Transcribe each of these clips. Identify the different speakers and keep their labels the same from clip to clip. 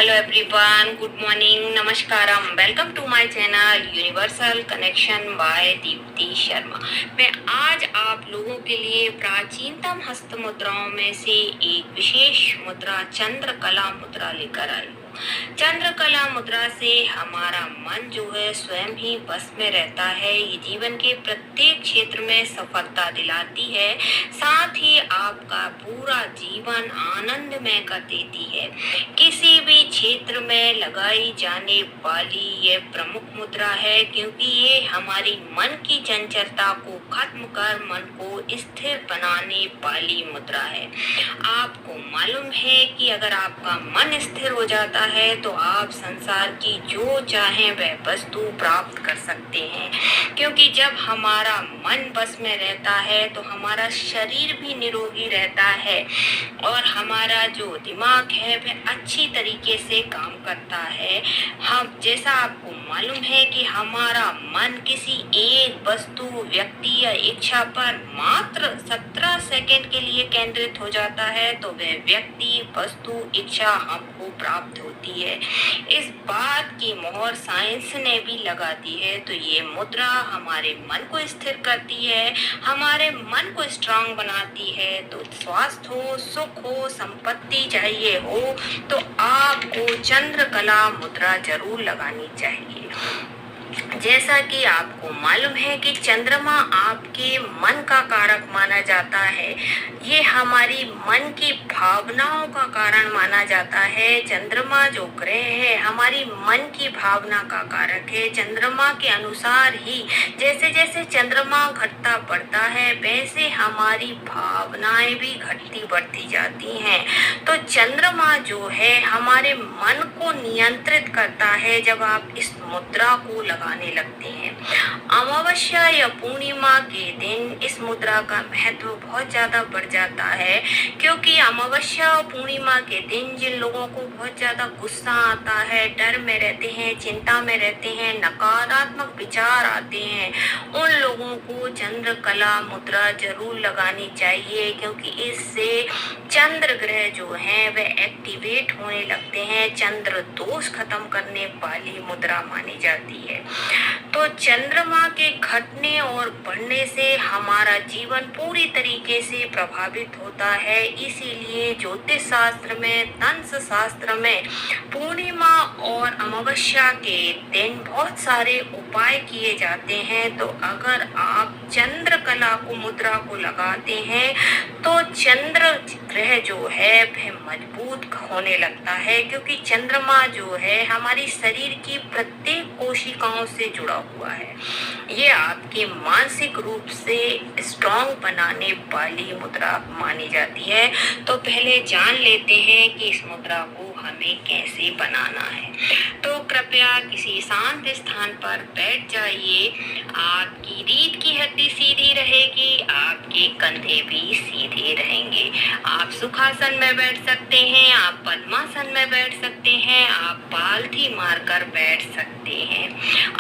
Speaker 1: Hello everyone, good morning, नमस्कारम, welcome to my channel universal connection by Deepti Sharma. मैं आज आप लोगों के लिए प्राचीनतम हस्त मुद्राओं में से एक विशेष मुद्रा चंद्रकला मुद्रा लेकर आई हूँ। चंद्रकला मुद्रा से हमारा मन जो है स्वयं ही बस में रहता है। ये जीवन के प्रत्येक क्षेत्र में सफलता दिलाती है, साथ ही आपका पूरा जीवन आनंदमय कर देती है। किसी भी क्षेत्र में लगाई जाने वाली ये प्रमुख मुद्रा है, क्योंकि ये हमारी मन की चंचलता को खत्म कर मन को स्थिर बनाने वाली मुद्रा है। आपको मालूम है कि अगर आपका मन स्थिर हो जाता है तो आप संसार की जो चाहें वह वस्तु प्राप्त कर सकते हैं, क्योंकि जब हमारा मन बस में रहता है तो हमारा शरीर भी निरोगी रहता है और हमारा जो दिमाग है वह अच्छी तरीके से काम करता है। हम जैसा आपको मालूम है कि हमारा मन किसी एक वस्तु, व्यक्ति या इच्छा पर मात्र 17 सेकंड के लिए केंद्रित हो जाता है तो वह व्यक्ति, वस्तु, इच्छा हमको प्राप्त होती है। इस बात की मोहर साइंस ने भी लगा दी है। तो ये मुद्रा हमारे मन को स्थिर करती है, हमारे मन को स्ट्रांग बनाती है। तो स्वास्थ्य हो, सुख हो, संपत्ति चाहिए हो तो आपको चंद्रकला मुद्रा जरूर लगानी चाहिए। जैसा कि आपको मालूम है कि चंद्रमा आपके मन का कारक माना जाता है, ये हमारी मन की भावनाओं का कारण माना जाता है। चंद्रमा जो ग्रह है हमारी मन की भावना का कारक है। चंद्रमा के अनुसार ही जैसे जैसे चंद्रमा घटता बढ़ता है वैसे हमारी भावनाएं भी घटती बढ़ती जाती हैं। तो चंद्रमा जो है हमारे मन को नियंत्रित करता है जब आप इस मुद्रा को लगाने लगते हैं। अमावस्या या पूर्णिमा के दिन इस मुद्रा का महत्व बहुत ज्यादा बढ़ जाता है, क्योंकि अमावस्या और पूर्णिमा के दिन जिन लोगों को बहुत ज्यादा गुस्सा आता है, डर में रहते हैं, चिंता में रहते हैं, नकारात्मक विचार आते हैं, उन लोगों को चंद्रकला मुद्रा जरूर लगानी चाहिए, क्योंकि इससे चंद्र ग्रह जो है वह एक्टिवेट होने लगते हैं। चंद्र दोष खत्म करने वाली मुद्रा मानी जाती है। तो चंद्रमा के घटने और बढ़ने से हमारा जीवन पूरी तरीके से प्रभावित होता है। इसीलिए ज्योतिष शास्त्र में, तंत्र शास्त्र में पूर्णिमा और अमावस्या के दिन बहुत सारे उपाय किए जाते हैं। तो अगर आप चंद्रकला को मुद्रा को लगाते हैं तो चंद्र ग्रह जो है वह मजबूत होने लगता है, क्योंकि चंद्रमा जो है हमारी शरीर की प्रत्येक कोशिकाओं से जुड़ा हुआ है। ये आपके मानसिक रूप से स्ट्रॉन्ग बनाने वाली मुद्रा मानी जाती है। तो पहले जान लेते हैं कि इस मुद्रा को हमें कैसे बनाना है। तो कृपया किसी शांत स्थान पर बैठ जाइए। आपकी रीढ़ की हड्डी सीधी रहेगी, आपके कंधे भी सीधे रहेंगे। आप सुखासन में बैठ सकते हैं, आप पद्मासन में बैठ सकते हैं, आप पालथी मारकर बैठ सकते हैं,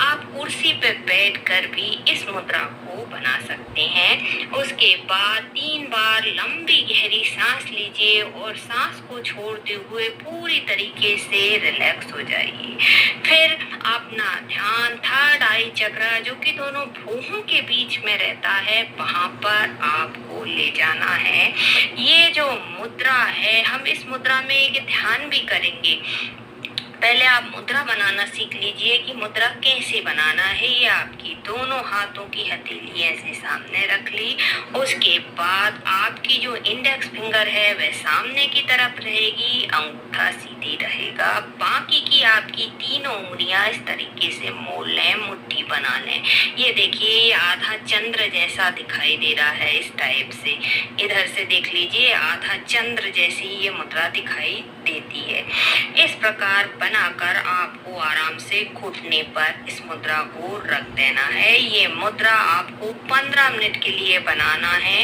Speaker 1: आप कुर्सी पर बैठकर भी इस मुद्रा को बना सकते हैं। उसके बाद 3 बार लंबी गहरी सांस लीजिए और सांस को छोड़ते हुए पूरी तरीके से रिलैक्स हो जाइए। फिर अपना ध्यान थर्ड आई चक्र, जो कि दोनों भुवों के बीच में रहता है, वहां पर आपको ले जाना है। ये जो मुद्रा है, हम इस मुद्रा में एक ध्यान भी करेंगे। पहले आप मुद्रा बनाना सीख लीजिए कि मुद्रा कैसे बनाना है। ये आपकी दोनों हाथों की हथेली ऐसे सामने रख ली। उसके बाद आपकी जो इंडेक्स फिंगर है वह सामने की तरफ रहेगी, अंगूठा सीधी रहेगा। बाकी की आपकी तीनों उंगलियां इस तरीके से मोड़ लें, मुट्ठी बना लें। ये देखिए, ये आधा चंद्र जैसा दिखाई दे रहा है। इस टाइप से इधर से देख लीजिए, आधा चंद्र जैसी ये मुद्रा दिखाई देती है। इस प्रकार बनाकर आपको आराम से घुटने पर इस मुद्रा को रख देना है। ये मुद्रा आपको 15 मिनट के लिए बनाना है।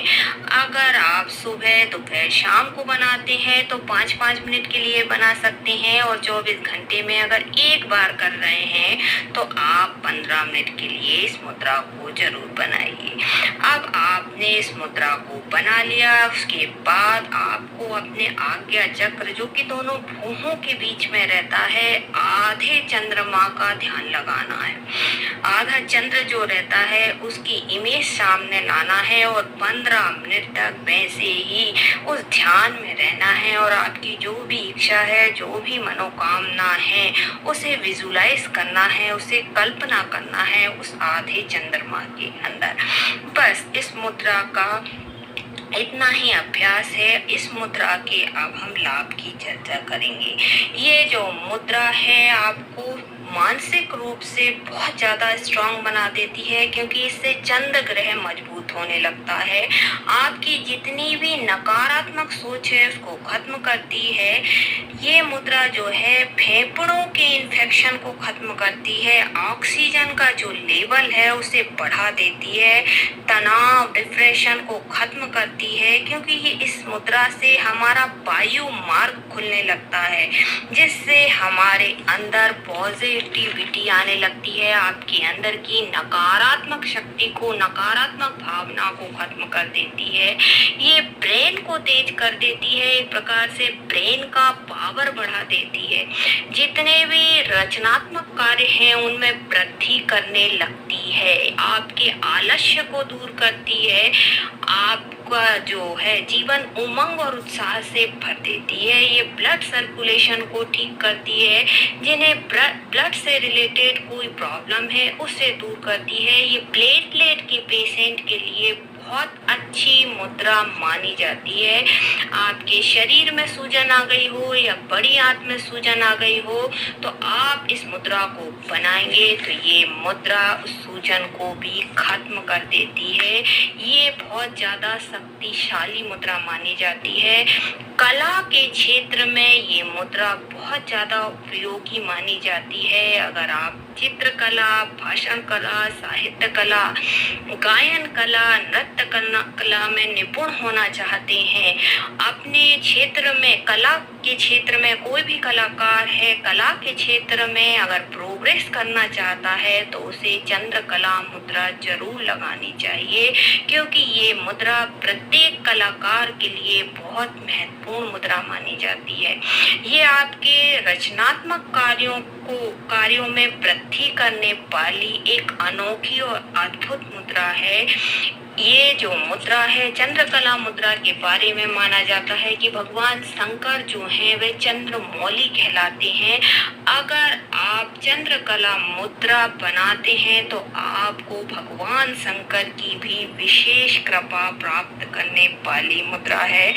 Speaker 1: अगर आप सुबह, दोपहर, शाम को बनाते हैं तो 5-5 मिनट के लिए बना सकते हैं और 24 घंटे में अगर एक बार कर रहे हैं तो आप 15 मिनट के लिए इस मुद्रा को जरूर बनाइए। अब आपने इस मुद्रा को बना लिया, उसके बाद आपको अपने आज्ञा चक्र जो कि दोनों भुवों के बीच में रहता है, आधे चंद्रमा का ध्यान लगाना है। आधा चंद्र जो रहता है उसकी इमेज सामने लाना है और 15 मिनट तक वैसे ही उस ध्यान में रहना है और आपकी जो भी इच्छा है, जो भी मनोकामना है, उसे विजुलाइज करना है, उसे कल्पना करना है उस आधे चंद्रमा के अंदर। बस इस मुद्रा का इतना ही अभ्यास है। इस मुद्रा के अब हम लाभ की चर्चा करेंगे। ये जो मुद्रा है आपको मानसिक रूप से बहुत ज़्यादा स्ट्रांग बना देती है, क्योंकि इससे चंद्र ग्रह मजबूत होने लगता है। आपकी जितनी भी नकारात्मक सोच है उसको खत्म करती है। ये मुद्रा जो है फेफड़ों के इन्फेक्शन को खत्म करती है, ऑक्सीजन का जो लेवल है उसे बढ़ा देती है, तनाव डिप्रेशन को खत्म करती है, क्योंकि ये इस मुद्रा से हमारा वायु मार्ग खुलने लगता है, जिससे हमारे अंदर पॉजिटिविटी आने लगती है। आपके अंदर की नकारात्मक शक्ति को, नकारात्मक भावना को खत्म कर देती है। ये ब्रेन को तेज कर देती है, एक प्रकार से ब्रेन का पावर बढ़ा देती है। जितने भी रचनात्मक कार्य हैं उनमें वृद्धि करने लगती है, आपके आलस्य को दूर करती है, आपका जो है जीवन उमंग और उत्साह से भर देती है। ये ब्लड सर्कुलेशन को ठीक करती है, जिन्हें ब्लड से रिलेटेड कोई प्रॉब्लम है उससे दूर करती है। ये प्लेटलेट के पेशेंट के लिए बहुत अच्छी मुद्रा मानी जाती है। आपके शरीर में सूजन आ गई हो या बड़ी आंत में सूजन आ गई हो तो आप इस मुद्रा को बनाएंगे तो ये मुद्रा उस सूजन को भी खत्म कर देती है। ये बहुत ज़्यादा शक्तिशाली मुद्रा मानी जाती है। कला के क्षेत्र में ये मुद्रा बहुत ज़्यादा उपयोगी मानी जाती है। अगर आप चित्रकला, भाषण कला, साहित्य कला, गायन कला, नृत्य कला में निपुण होना चाहते हैं, अपने क्षेत्र में, कला के क्षेत्र में कोई भी कलाकार है, कला के क्षेत्र में अगर प्रोग्रेस करना चाहता है तो उसे चंद्रकला मुद्रा जरूर लगानी चाहिए, क्योंकि ये मुद्रा प्रत्येक कलाकार के लिए बहुत महत्वपूर्ण मुद्रा मानी जाती है। ये आपके रचनात्मक कार्यों में वृद्धि करने वाली एक अनोखी और अद्भुत मुद्रा है। ये जो मुद्रा है, चंद्रकला मुद्रा के बारे में माना जाता है कि भगवान शंकर जो हैं वे चंद्रमौली कहलाते हैं। अगर आप चंद्रकला मुद्रा बनाते हैं तो आपको भगवान शंकर की भी विशेष कृपा प्राप्त करने वाली मुद्रा है।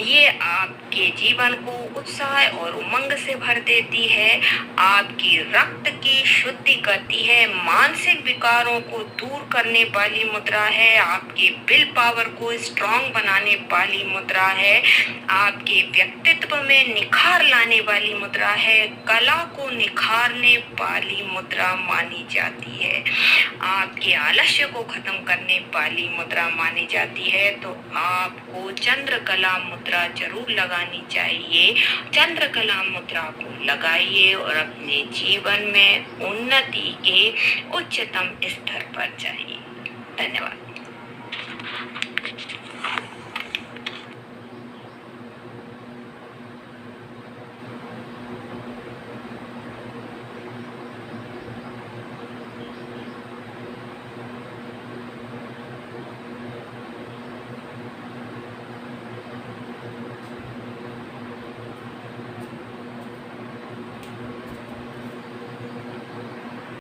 Speaker 1: ये आपके जीवन को उत्साह और उमंग से भर देती है, आपकी रक्त की शुद्धि करती है, मानसिक विकारों को दूर करने वाली मुद्रा है, आपके विल पावर को स्ट्रांग बनाने वाली मुद्रा है, आपके व्यक्तित्व में निखार लाने वाली मुद्रा है, कला को निखारने वाली मुद्रा मानी जाती है, आपके आलस्य को खत्म करने वाली मुद्रा मानी जाती है। तो आपको चंद्रकला मुद्रा जरूर लगानी चाहिए। चंद्रकला मुद्रा को लगाइए और अपने जीवन में उन्नति के उच्चतम स्तर पर जाइए। धन्यवाद।